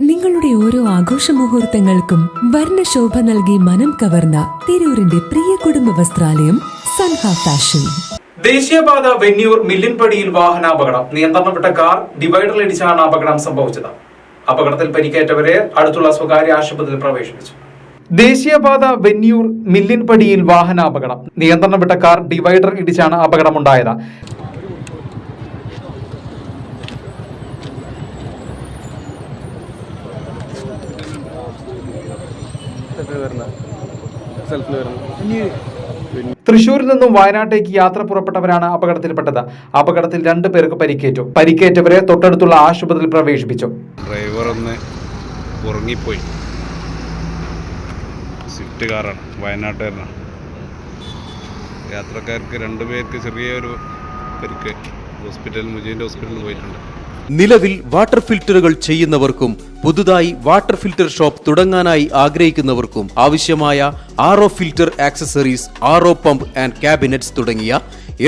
നിങ്ങളുടെ ഓരോ ആഘോഷ മുഹൂർത്തങ്ങൾക്കും വർണ്ണശോഭ നൽകി മനം കവർന്ന തിരൂരിന്റെ പ്രിയ കുടുംബ വസ്ത്രാലയം സൻഹ ഫാഷൻ. ദേശീയപാത വെന്നിയൂർ മില്ലിൻപടിയിൽ വാഹനാപകടം. നിയന്ത്രണം വിട്ട കാർ ഡിവൈഡറിലിടിച്ചാണ് അപകടം സംഭവിച്ചത്. അപകടത്തിൽ പരിക്കേറ്റവരെ അടുത്തുള്ള സ്വകാര്യ ആശുപത്രിയിൽ പ്രവേശിപ്പിച്ചു. ദേശീയപാത വെന്നിയൂർ മില്ലിൻപടിയിൽ വാഹനാപകടം. നിയന്ത്രണം വിട്ട കാർ ഡിവൈഡർ ഇടിച്ചാണ് അപകടമുണ്ടായത്. തൃശൂരിൽ നിന്നും വയനാട്ടേക്ക് യാത്ര പുറപ്പെട്ടവരാണ് അപകടത്തിൽപ്പെട്ടത്. അപകടത്തിൽ 2 പേർക്ക് പരിക്കേറ്റു. പരിക്കേറ്റവരെ തൊട്ടടുത്തുള്ള ആശുപത്രിയിൽ പ്രവേശിപ്പിച്ചു. ഡ്രൈവർ ഒന്ന് ഉറങ്ങിപ്പോയി. സ്വിഫ്റ്റ് കാറാണ്, വയനാട്ടുകാരനാണ്. യാത്രക്കാർക്ക് 2 പേർക്ക് ചെറിയൊരു പരിക്ക്. മുജീബ് ഹോസ്പിറ്റലിൽ പോയിട്ടുണ്ട്. നിലവിൽ വാട്ടർ ഫിൽറ്ററുകൾ ചെയ്യുന്നവർക്കും പുതുതായി വാട്ടർ ഫിൽറ്റർ ഷോപ്പ് തുടങ്ങാനായി ആഗ്രഹിക്കുന്നവർക്കും ആവശ്യമായ RO filter accessories, RO pump and cabinets തുടങ്ങിയ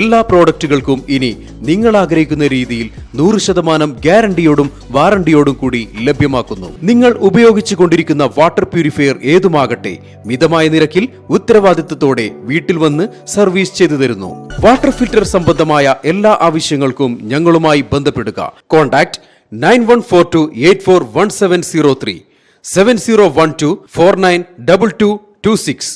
എല്ലാ പ്രോഡക്റ്റുകൾക്കും ഇനി നിങ്ങൾ ആഗ്രഹിക്കുന്ന രീതിയിൽ 100% ഗ്യാരണ്ടിയോടും വാറണ്ടിയോടും കൂടി ലഭ്യമാക്കുന്നു. നിങ്ങൾ ഉപയോഗിച്ചു കൊണ്ടിരിക്കുന്ന വാട്ടർ പ്യൂരിഫയർ ഏതുമാകട്ടെ, മിതമായ നിരക്കിൽ ഉത്തരവാദിത്തത്തോടെ വീട്ടിൽ വന്ന് സർവീസ് ചെയ്തു തരുന്നു. വാട്ടർ ഫിൽറ്റർ സംബന്ധമായ എല്ലാ ആവശ്യങ്ങൾക്കും ഞങ്ങളുമായി ബന്ധപ്പെടുക. കോൺടാക്ട് 9142841703 7012492226.